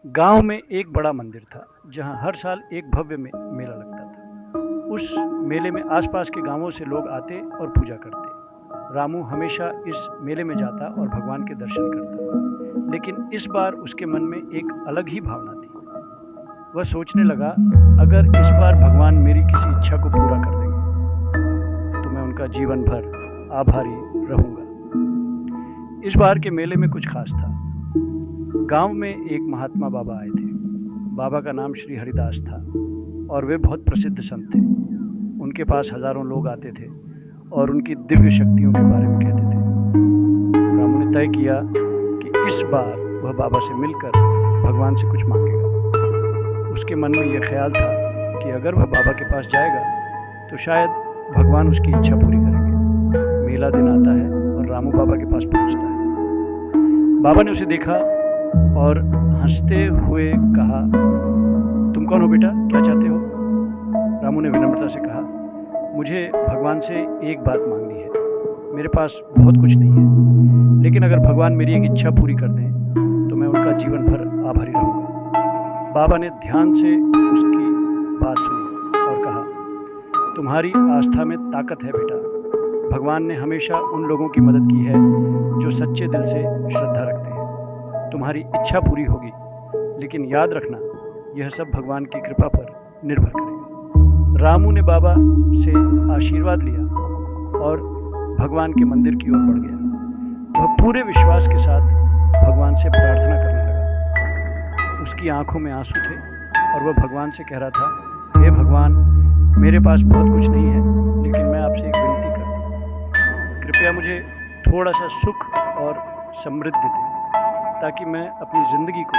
गांव में एक बड़ा मंदिर था जहां हर साल एक भव्य मेला लगता था। उस मेले में आसपास के गांवों से लोग आते और पूजा करते। रामू हमेशा इस मेले में जाता और भगवान के दर्शन करता, लेकिन इस बार उसके मन में एक अलग ही भावना थी। वह सोचने लगा, अगर इस बार भगवान मेरी किसी इच्छा को पूरा कर देंगे तो मैं उनका जीवन भर आभारी रहूंगा। इस बार के मेले में कुछ खास था। गांव में एक महात्मा बाबा आए थे। बाबा का नाम श्री हरिदास था और वे बहुत प्रसिद्ध संत थे। उनके पास हजारों लोग आते थे और उनकी दिव्य शक्तियों के बारे में कहते थे। रामू ने तय किया कि इस बार वह बाबा से मिलकर भगवान से कुछ मांगेगा। उसके मन में यह ख्याल था कि अगर वह बाबा के पास जाएगा तो शायद भगवान उसकी इच्छा पूरी करेंगे। मेला दिन आता है और रामू बाबा के पास पहुंचता है। बाबा ने उसे देखा और हंसते हुए कहा, तुम कौन हो बेटा, क्या चाहते हो? रामू ने विनम्रता से कहा, मुझे भगवान से एक बात मांगनी है। मेरे पास बहुत कुछ नहीं है, लेकिन अगर भगवान मेरी एक इच्छा पूरी कर दें तो मैं उनका जीवन भर आभारी रहूँगा। बाबा ने ध्यान से उसकी बात सुनी और कहा, तुम्हारी आस्था में ताकत है बेटा। भगवान ने हमेशा उन लोगों की मदद की है जो सच्चे दिल से श्रद्धा रखते हैं। तुम्हारी इच्छा पूरी होगी, लेकिन याद रखना, यह सब भगवान की कृपा पर निर्भर करेगा। रामू ने बाबा से आशीर्वाद लिया और भगवान के मंदिर की ओर बढ़ गया। वह पूरे विश्वास के साथ भगवान से प्रार्थना करने लगा। उसकी आंखों में आंसू थे और वह भगवान से कह रहा था, हे भगवान, मेरे पास बहुत कुछ नहीं है, लेकिन मैं आपसे एक विनती करता हूँ। कृपया मुझे थोड़ा सा सुख और समृद्धि दें, ताकि मैं अपनी ज़िंदगी को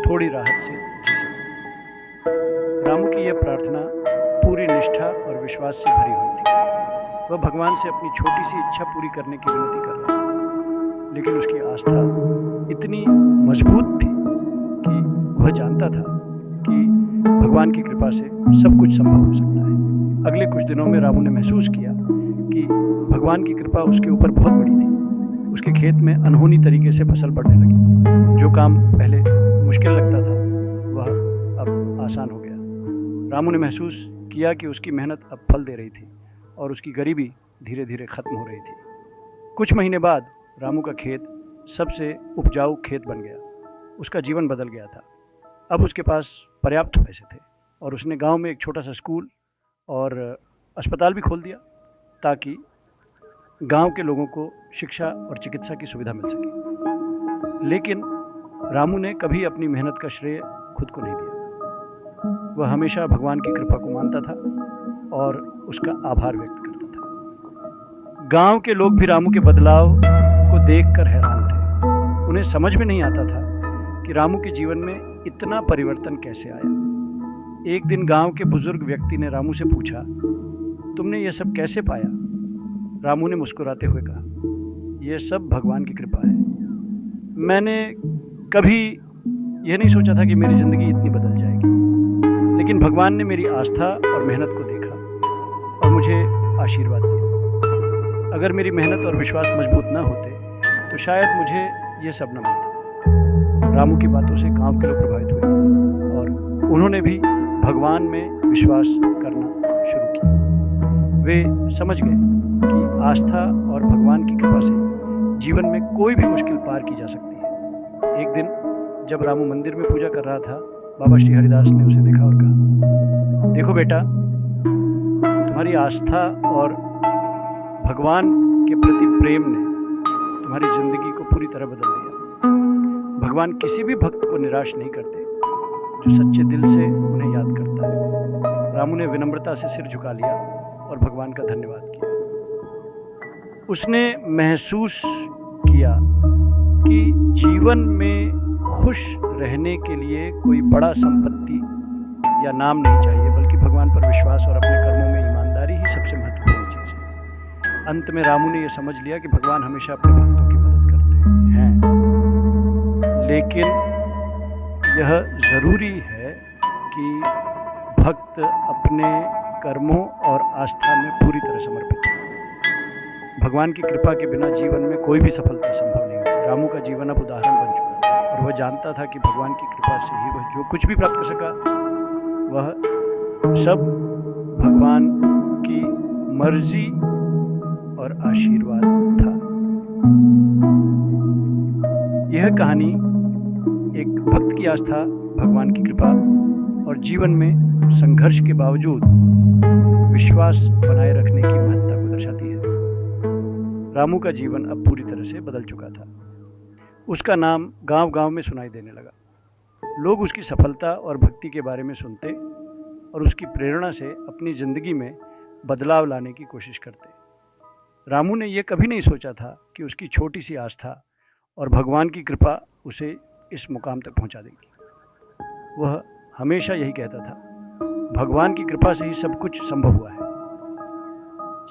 थोड़ी राहत से जी सकूं। रामू की यह प्रार्थना पूरी निष्ठा और विश्वास से भरी हुई थी। वह भगवान से अपनी छोटी सी इच्छा पूरी करने की विनती कर रहा था, लेकिन उसकी आस्था इतनी मजबूत थी कि वह जानता था कि भगवान की कृपा से सब कुछ संभव हो सकता है। अगले कुछ दिनों में रामू ने महसूस किया कि भगवान की कृपा उसके ऊपर बहुत बड़ी थी। उसके खेत में अनहोनी तरीके से फसल बढ़ने लगी। जो काम पहले मुश्किल लगता था वह अब आसान हो गया। रामू ने महसूस किया कि उसकी मेहनत अब फल दे रही थी और उसकी गरीबी धीरे धीरे खत्म हो रही थी। कुछ महीने बाद रामू का खेत सबसे उपजाऊ खेत बन गया। उसका जीवन बदल गया था। अब उसके पास पर्याप्त पैसे थे और उसने गांव में एक छोटा सा स्कूल और अस्पताल भी खोल दिया, ताकि गांव के लोगों को शिक्षा और चिकित्सा की सुविधा मिल सके। लेकिन रामू ने कभी अपनी मेहनत का श्रेय खुद को नहीं दिया। वह हमेशा भगवान की कृपा को मानता था और उसका आभार व्यक्त करता था। गांव के लोग भी रामू के बदलाव को देखकर हैरान थे। उन्हें समझ में नहीं आता था कि रामू के जीवन में इतना परिवर्तन कैसे आया। एक दिन गांव के बुजुर्ग व्यक्ति ने रामू से पूछा, तुमने यह सब कैसे पाया? रामू ने मुस्कुराते हुए कहा, यह सब भगवान की कृपा है। मैंने कभी यह नहीं सोचा था कि मेरी ज़िंदगी इतनी बदल जाएगी, लेकिन भगवान ने मेरी आस्था और मेहनत को देखा और मुझे आशीर्वाद दिया। अगर मेरी मेहनत और विश्वास मजबूत न होते तो शायद मुझे यह सब न मिलता। रामू की बातों से गांव के लोग प्रभावित हुए और उन्होंने भी भगवान में विश्वास करना शुरू किया। वे समझ गए कि आस्था और भगवान की कृपा से जीवन में कोई भी मुश्किल पार की जा सकती है। एक दिन जब रामू मंदिर में पूजा कर रहा था, बाबा श्री हरिदास ने उसे देखा और कहा, देखो बेटा, तुम्हारी आस्था और भगवान के प्रति प्रेम ने तुम्हारी जिंदगी को पूरी तरह बदल दिया। भगवान किसी भी भक्त को निराश नहीं करते जो सच्चे दिल से उन्हें याद करता है। रामू ने विनम्रता से सिर झुका लिया और भगवान का धन्यवाद किया। उसने महसूस किया कि जीवन में खुश रहने के लिए कोई बड़ा संपत्ति या नाम नहीं चाहिए, बल्कि भगवान पर विश्वास और अपने कर्मों में ईमानदारी ही सबसे महत्वपूर्ण चीज़ है। अंत में रामू ने यह समझ लिया कि भगवान हमेशा अपने भक्तों की मदद करते हैं, लेकिन यह ज़रूरी है कि भक्त अपने कर्मों और आस्था में पूरी तरह समर्पित हो। भगवान की कृपा के बिना जीवन में कोई भी सफलता संभव नहीं होती। रामू का जीवन अब उदाहरण बन चुका है और वह जानता था कि भगवान की कृपा से ही वह जो कुछ भी प्राप्त कर सका वह सब भगवान की मर्जी और आशीर्वाद था। यह कहानी एक भक्त की आस्था, भगवान की कृपा और जीवन में संघर्ष के बावजूद विश्वास बनाए रखने की महत्ता को दर्शाती है। रामू का जीवन अब पूरी तरह से बदल चुका था। उसका नाम गांव-गांव में सुनाई देने लगा। लोग उसकी सफलता और भक्ति के बारे में सुनते और उसकी प्रेरणा से अपनी ज़िंदगी में बदलाव लाने की कोशिश करते। रामू ने यह कभी नहीं सोचा था कि उसकी छोटी सी आस्था और भगवान की कृपा उसे इस मुकाम तक पहुंचा देगी। वह हमेशा यही कहता था, भगवान की कृपा से ही सब कुछ संभव हुआ है।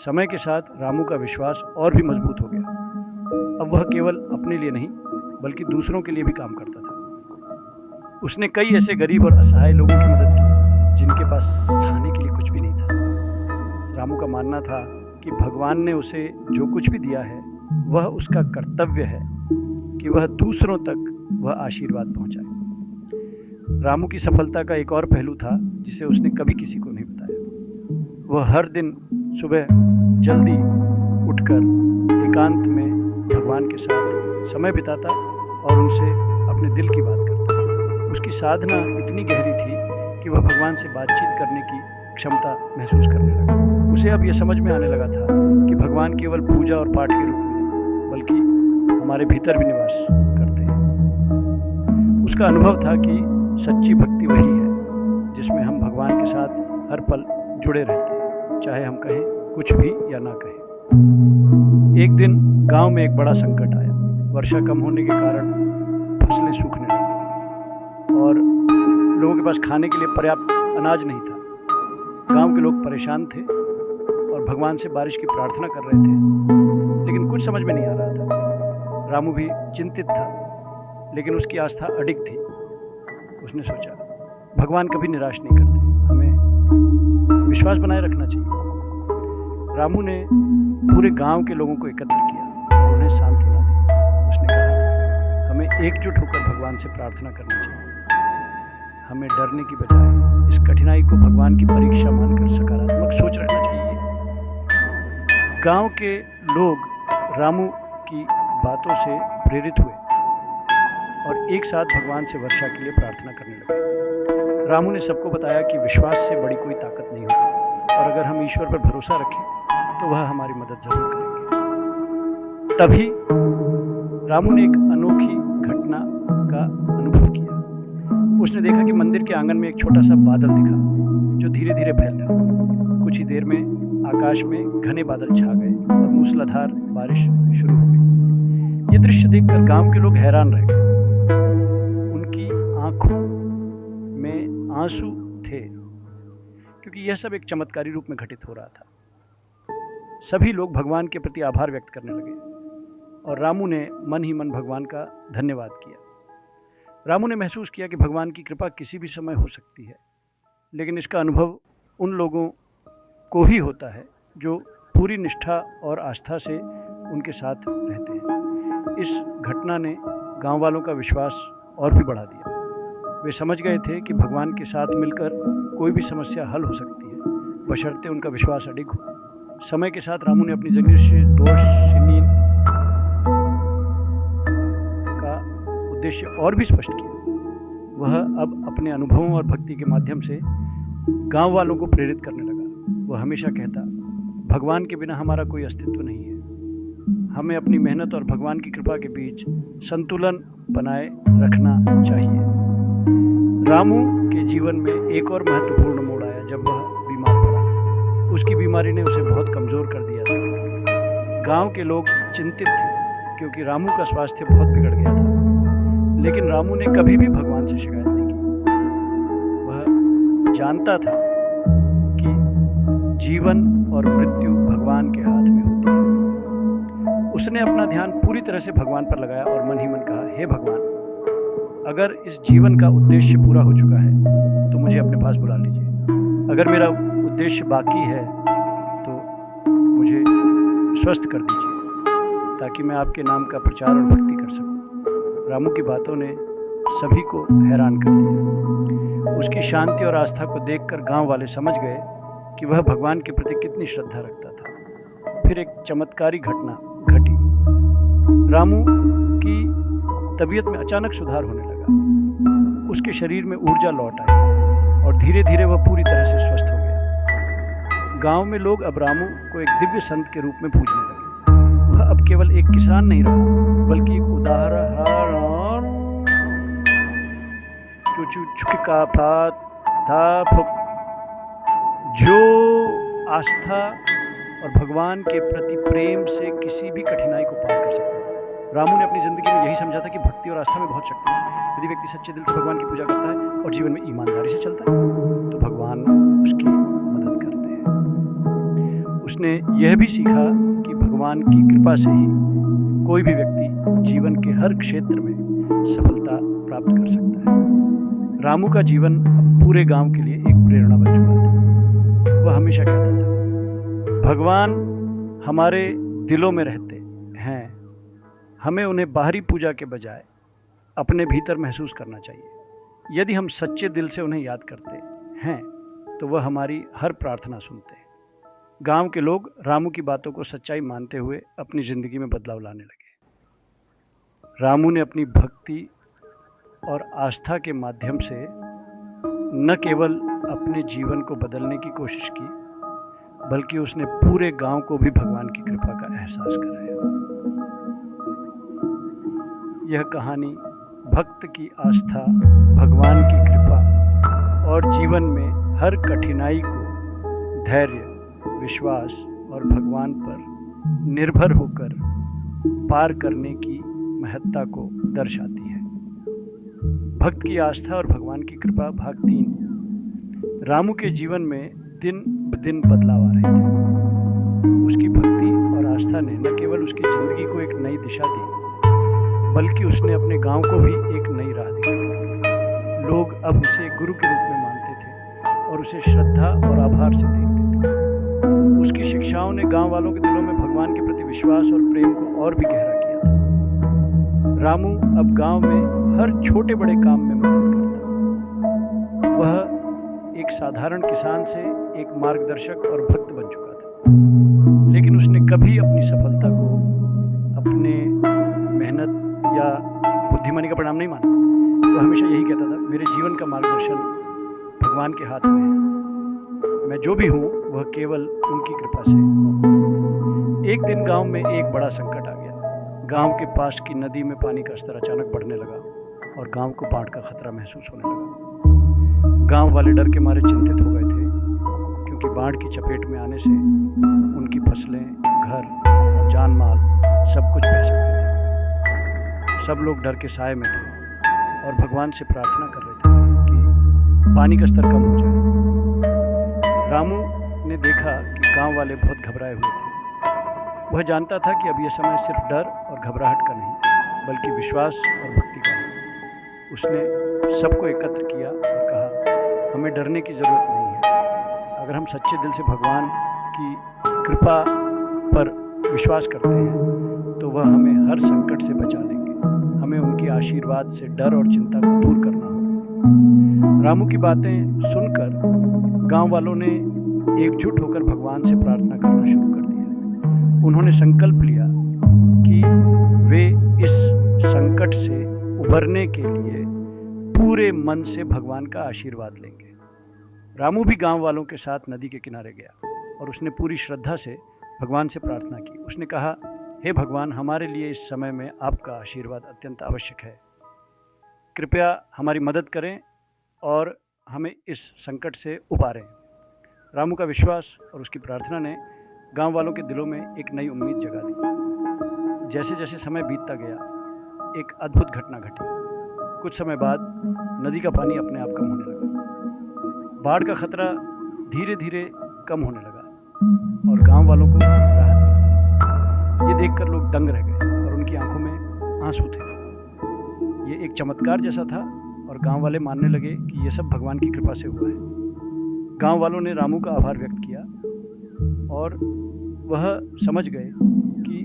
समय के साथ रामू का विश्वास और भी मजबूत हो गया। अब वह केवल अपने लिए नहीं बल्कि दूसरों के लिए भी काम करता था। उसने कई ऐसे गरीब और असहाय लोगों की मदद की जिनके पास खाने के लिए कुछ भी नहीं था। रामू का मानना था कि भगवान ने उसे जो कुछ भी दिया है वह उसका कर्तव्य है कि वह दूसरों तक वह आशीर्वाद पहुंचाए। रामू की सफलता का एक और पहलू था जिसे उसने कभी किसी को नहीं बताया। वह हर दिन सुबह जल्दी उठकर एकांत में भगवान के साथ समय बिताता और उनसे अपने दिल की बात करता। उसकी साधना इतनी गहरी थी कि वह भगवान से बातचीत करने की क्षमता महसूस करने लगा। उसे अब यह समझ में आने लगा था कि भगवान केवल पूजा और पाठ के रूप में नहीं बल्कि हमारे भीतर भी निवास करते हैं। उसका अनुभव था कि सच्ची भक्ति वही है जिसमें हम भगवान के साथ हर पल जुड़े रहते हैं, चाहे हम कहें कुछ भी या ना कहें। एक दिन गांव में एक बड़ा संकट आया। वर्षा कम होने के कारण फसलें सूखने लगी और लोगों के पास खाने के लिए पर्याप्त अनाज नहीं था। गांव के लोग परेशान थे और भगवान से बारिश की प्रार्थना कर रहे थे, लेकिन कुछ समझ में नहीं आ रहा था। रामू भी चिंतित था, लेकिन उसकी आस्था अडिग थी। उसने सोचा, भगवान कभी निराश नहीं करते, हमें विश्वास बनाए रखना चाहिए। रामू ने पूरे गांव के लोगों को एकत्र किया और उन्हें सांत्वना दी। उसने कहा, हमें एकजुट होकर भगवान से प्रार्थना करनी चाहिए। हमें डरने की बजाय इस कठिनाई को भगवान की परीक्षा मानकर सकारात्मक सोच रखना चाहिए। गांव के लोग रामू की बातों से प्रेरित हुए और एक साथ भगवान से वर्षा के लिए प्रार्थना करने लगे। रामू ने सबको बताया कि विश्वास से बड़ी कोई ताकत नहीं होती और अगर हम ईश्वर पर भरोसा रखें तो वह हमारी मदद जरूर करेंगे। तभी रामू ने एक अनोखी घटना का अनुभव किया। उसने देखा कि मंदिर के आंगन में एक छोटा सा बादल दिखा जो धीरे धीरे फैलने लगा। कुछ ही देर में आकाश में घने बादल छा गए और मूसलाधार बारिश शुरू हो गई। ये दृश्य देखकर गांव के लोग हैरान रह गए। उनकी आंखों में आंसू थे क्योंकि यह सब एक चमत्कारी रूप में घटित हो रहा था। सभी लोग भगवान के प्रति आभार व्यक्त करने लगे और रामू ने मन ही मन भगवान का धन्यवाद किया। रामू ने महसूस किया कि भगवान की कृपा किसी भी समय हो सकती है, लेकिन इसका अनुभव उन लोगों को ही होता है जो पूरी निष्ठा और आस्था से उनके साथ रहते हैं। इस घटना ने गांव वालों का विश्वास और भी बढ़ा दिया। वे समझ गए थे कि भगवान के साथ मिलकर कोई भी समस्या हल हो सकती है, बशर्ते उनका विश्वास अडिग हो। समय के साथ रामू ने अपनी जगदीशनी का उद्देश्य और भी स्पष्ट किया। वह अब अपने अनुभवों और भक्ति के माध्यम से गांव वालों को प्रेरित करने लगा। वह हमेशा कहता, भगवान के बिना हमारा कोई अस्तित्व नहीं है। हमें अपनी मेहनत और भगवान की कृपा के बीच संतुलन बनाए रखना चाहिए। रामू के जीवन में एक और महत्वपूर्ण मोड़ आया जब वह बीमार पड़ा। उसकी बीमारी ने उसे बहुत कमज़ोर कर दिया था। गांव के लोग चिंतित थे क्योंकि रामू का स्वास्थ्य बहुत बिगड़ गया था, लेकिन रामू ने कभी भी भगवान से शिकायत नहीं की। वह जानता था कि जीवन और मृत्यु भगवान के हाथ में होती है। उसने अपना ध्यान पूरी तरह से भगवान पर लगाया और मन ही मन कहा, हे भगवान, अगर इस जीवन का उद्देश्य पूरा हो चुका है तो मुझे अपने पास बुला लीजिए। अगर मेरा उद्देश्य बाकी है तो मुझे स्वस्थ कर दीजिए ताकि मैं आपके नाम का प्रचार और भक्ति कर सकूं। रामू की बातों ने सभी को हैरान कर दिया। उसकी शांति और आस्था को देखकर गांव वाले समझ गए कि वह भगवान के प्रति कितनी श्रद्धा रखता था। फिर एक चमत्कारी घटना घटी। रामू की तबीयत में अचानक सुधार होने लगा। उसके शरीर में ऊर्जा लौट आई और धीरे धीरे वह पूरी तरह से स्वस्थ हो गया। गांव में लोग अब रामू को एक दिव्य संत के रूप में पूजने लगे। वह अब केवल एक किसान नहीं रहा, बल्कि एक उदाहरण जो आस्था और भगवान के प्रति प्रेम से किसी भी कठिनाई को पार कर सकता था। रामू ने अपनी जिंदगी में यही समझा था कि भक्ति और आस्था में बहुत शक्ति है। यदि व्यक्ति सच्चे दिल से भगवान की पूजा करता है और जीवन में ईमानदारी से चलता है तो भगवान उसकी मदद करते हैं। उसने यह भी सीखा कि भगवान की कृपा से ही कोई भी व्यक्ति जीवन के हर क्षेत्र में सफलता प्राप्त कर सकता है। रामू का जीवन अब पूरे गांव के लिए एक प्रेरणा बन चुका था। वह हमेशा कहता था, भगवान हमारे दिलों में रहते हैं, हमें उन्हें बाहरी पूजा के बजाय अपने भीतर महसूस करना चाहिए। यदि हम सच्चे दिल से उन्हें याद करते हैं तो वह हमारी हर प्रार्थना सुनते हैं। गांव के लोग रामू की बातों को सच्चाई मानते हुए अपनी ज़िंदगी में बदलाव लाने लगे। रामू ने अपनी भक्ति और आस्था के माध्यम से न केवल अपने जीवन को बदलने की कोशिश की, बल्कि उसने पूरे गांव को भी भगवान की कृपा का एहसास कराया। यह कहानी भक्त की आस्था, भगवान की कृपा और जीवन में हर कठिनाई को धैर्य, विश्वास और भगवान पर निर्भर होकर पार करने की महत्ता को दर्शाती है। भक्त की आस्था और भगवान की कृपा भाग 3। रामू के जीवन में दिन ब दिन बदलाव आ रहे थे। उसकी भक्ति और आस्था ने न केवल उसकी जिंदगी को एक नई दिशा दी, बल्कि उसने अपने गांव को भी एक नई राह दी। लोग अब उसे गुरु के रूप में मानते थे और उसे श्रद्धा और आभार से देखते थे। उसकी शिक्षाओं ने गांव वालों के दिलों में भगवान के प्रति विश्वास और प्रेम को और भी गहरा किया था। रामू अब गांव में हर छोटे बड़े काम में मदद करता। वह एक साधारण किसान से एक मार्गदर्शक और भक्त बन चुका था, लेकिन उसने कभी अपनी सफलता को अपने मेहनत या बुद्धिमानी का परिणाम नहीं माना। वह हमेशा यही कहता था, मेरे जीवन का मार्गदर्शन भगवान के हाथ में है, मैं जो भी हूँ वह केवल उनकी कृपा से हूँ। एक दिन गांव में एक बड़ा संकट आ गया। गांव के पास की नदी में पानी का स्तर अचानक बढ़ने लगा और गांव को बाढ़ का खतरा महसूस होने लगा। गांव वाले डर के मारे चिंतित हो गए थे, क्योंकि बाढ़ की चपेट में आने से उनकी फसलें, घर और जान माल सब कुछ बह सकते थे। सब लोग डर के साए में थे और भगवान से प्रार्थना कर रहे थे कि पानी का स्तर कम हो जाए। रामू ने देखा कि गांव वाले बहुत घबराए हुए थे। वह जानता था कि अब यह समय सिर्फ डर और घबराहट का नहीं, बल्कि विश्वास और भक्ति का है। उसने सबको एकत्र किया और कहा, हमें डरने की ज़रूरत नहीं है। अगर हम सच्चे दिल से भगवान की कृपा पर विश्वास करते हैं तो वह हमें हर संकट से बचा लेंगे। हमें उनके आशीर्वाद से डर और चिंता को दूर करना होगा। रामू की बातें सुनकर गांव वालों ने एकजुट होकर भगवान से प्रार्थना करना शुरू कर दिया। उन्होंने संकल्प लिया कि वे इस संकट से उबरने के लिए पूरे मन से भगवान का आशीर्वाद लेंगे। रामू भी गांव वालों के साथ नदी के किनारे गया और उसने पूरी श्रद्धा से भगवान से प्रार्थना की। उसने कहा, हे भगवान, हमारे लिए इस समय में आपका आशीर्वाद अत्यंत आवश्यक है। कृपया हमारी मदद करें और हमें इस संकट से उबारें। रामू का विश्वास और उसकी प्रार्थना ने गांव वालों के दिलों में एक नई उम्मीद जगा दी। जैसे जैसे समय बीतता गया, एक अद्भुत घटना घटी। कुछ समय बाद नदी का पानी अपने आप कम होने लगा। बाढ़ का खतरा धीरे धीरे कम होने लगा और गांव वालों को राहत मिली। ये देखकर लोग दंग रह गए और उनकी आंखों में आंसू थे। ये एक चमत्कार जैसा था और गांव वाले मानने लगे कि ये सब भगवान की कृपा से हुआ है। गांव वालों ने रामू का आभार व्यक्त किया और वह समझ गए कि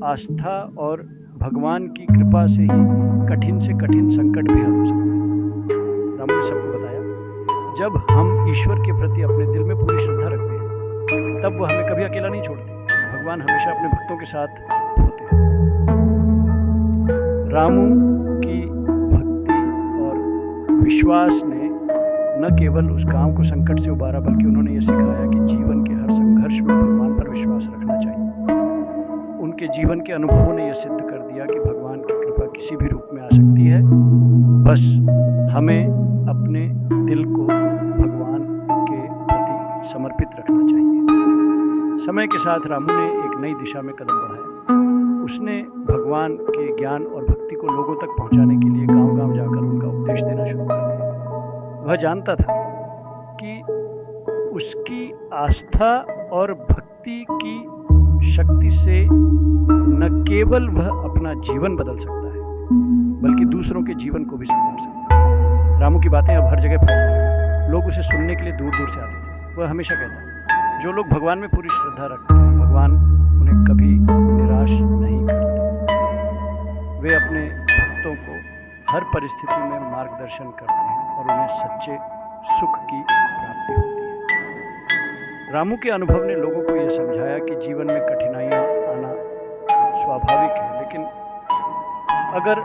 आस्था और भगवान की कृपा से ही कठिन से कठिन संकट भी हल हो सकते हैं। रामू ने सबको बताया, जब हम ईश्वर के प्रति अपने दिल में पूरी श्रद्धा रखते हैं तब वह हमें कभी अकेला नहीं छोड़ते। भगवान हमेशा अपने भक्तों के साथ होते हैं। रामू की भक्ति और विश्वास ने न केवल उस गांव को संकट से उबारा, बल्कि उन्होंने ये सिखाया कि जीवन के हर संघर्ष में भगवान पर विश्वास रखना चाहिए। उनके जीवन के अनुभवों ने यह सिद्ध कर दिया कि भगवान की कृपा किसी भी रूप में आ सकती है, बस हमें अपने दिल को भगवान के प्रति समर्पित रखना चाहिए। समय के साथ रामू ने एक नई दिशा में कदम बढ़ाया। उसने भगवान के ज्ञान और भक्ति को लोगों तक पहुंचाने के लिए गांव-गांव जाकर उनका उपदेश देना शुरू कर दिया। वह जानता था कि उसकी आस्था और भक्ति की शक्ति से न केवल वह अपना जीवन बदल सकता है, बल्कि दूसरों के जीवन को भी संवार सकता है। रामू की बातें अब हर जगह फैलने लगी। लोग उसे सुनने के लिए दूर दूर से आते थे। वह हमेशा कहता, जो लोग भगवान में पूरी श्रद्धा रखते हैं, भगवान उन्हें कभी निराश नहीं करते। वे अपने भक्तों को हर परिस्थिति में मार्गदर्शन करते हैं और उन्हें सच्चे सुख की प्राप्ति होती है। रामू के अनुभव ने लोगों को यह समझाया कि जीवन में कठिनाइयाँ आना स्वाभाविक है, लेकिन अगर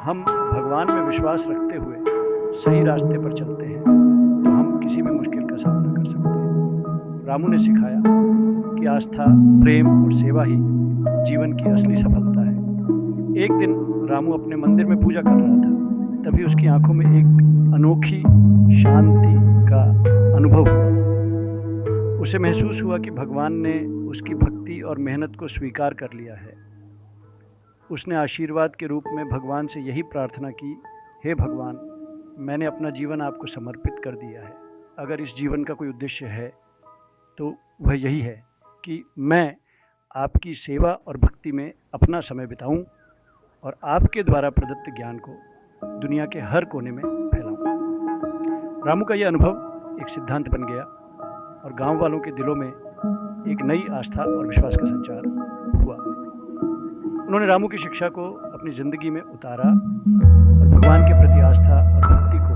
हम भगवान में विश्वास रखते हुए सही रास्ते पर चलते हैं तो हम किसी भी मुश्किल का सामना कर सकते हैं। रामू ने सिखाया कि आस्था, प्रेम और सेवा ही जीवन की असली सफलता है। एक दिन रामू अपने मंदिर में पूजा कर रहा था। तभी उसकी आंखों में एक अनोखी शांति का अनुभव हुआ। उसे महसूस हुआ कि भगवान ने उसकी भक्ति और मेहनत को स्वीकार कर लिया है। उसने आशीर्वाद के रूप में भगवान से यही प्रार्थना की, हे भगवान, मैंने अपना जीवन आपको समर्पित कर दिया है। अगर इस जीवन का कोई उद्देश्य है तो वह यही है कि मैं आपकी सेवा और भक्ति में अपना समय बिताऊं और आपके द्वारा प्रदत्त ज्ञान को दुनिया के हर कोने में फैलाऊं। रामू का यह अनुभव एक सिद्धांत बन गया और गांव वालों के दिलों में एक नई आस्था और विश्वास का संचार हुआ। उन्होंने रामू की शिक्षा को अपनी ज़िंदगी में उतारा और भगवान के प्रति आस्था और भक्ति को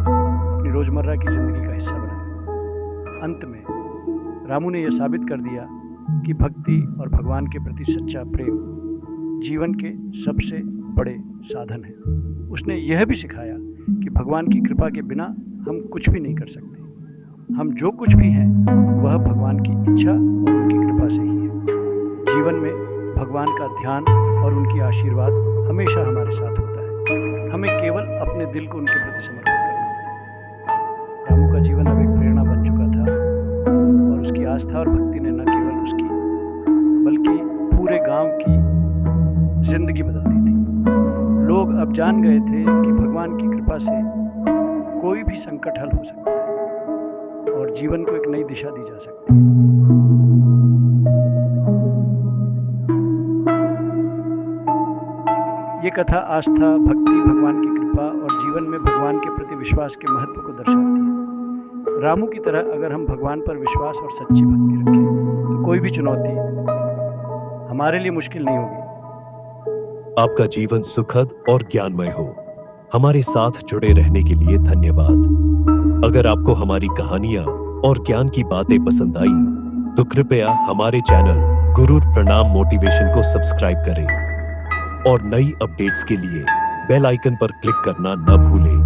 अपनी रोज़मर्रा की ज़िंदगी का हिस्सा बनाया। अंत में रामू ने यह साबित कर दिया कि भक्ति और भगवान के प्रति सच्चा प्रेम जीवन के सबसे बड़े साधन है। उसने यह भी सिखाया कि भगवान की कृपा के बिना हम कुछ भी नहीं कर सकते। हम जो कुछ भी हैं वह भगवान की इच्छा और उनकी कृपा से ही है। जीवन में भगवान का ध्यान और उनकी आशीर्वाद हमेशा हमारे साथ होता है। हमें केवल अपने दिल को उनके प्रति समर्पित करना होता है। रामू का जीवन अब एक प्रेरणा बन चुका था और उसकी आस्था और भक्ति ने न केवल उसकी बल्कि पूरे गांव की जिंदगी बदल दी थी। लोग अब जान गए थे कि भगवान की कृपा से कोई भी संकट हल हो सकता है और जीवन को एक नई दिशा दी जा सकती है। ये कथा आस्था, भक्ति, भगवान की कृपा और जीवन में भगवान के प्रति विश्वास के महत्व को दर्शाती है। रामू की तरह अगर हम भगवान पर विश्वास और सच्ची भक्ति रखें तो कोई भी चुनौती हमारे लिए मुश्किल नहीं होगी। आपका जीवन सुखद और ज्ञानमय हो। हमारे साथ जुड़े रहने के लिए धन्यवाद। अगर आपको हमारी कहानियां और ज्ञान की बातें पसंद आई तो कृपया हमारे चैनल गुरु प्रणाम मोटिवेशन को सब्सक्राइब करें और नई अपडेट्स के लिए बेल आइकन पर क्लिक करना न भूलें।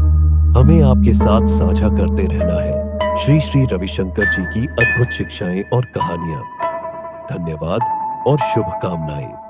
हमें आपके साथ साझा करते रहना है श्री श्री रविशंकर जी की अद्भुत शिक्षाएं और कहानियां। धन्यवाद और शुभकामनाएं।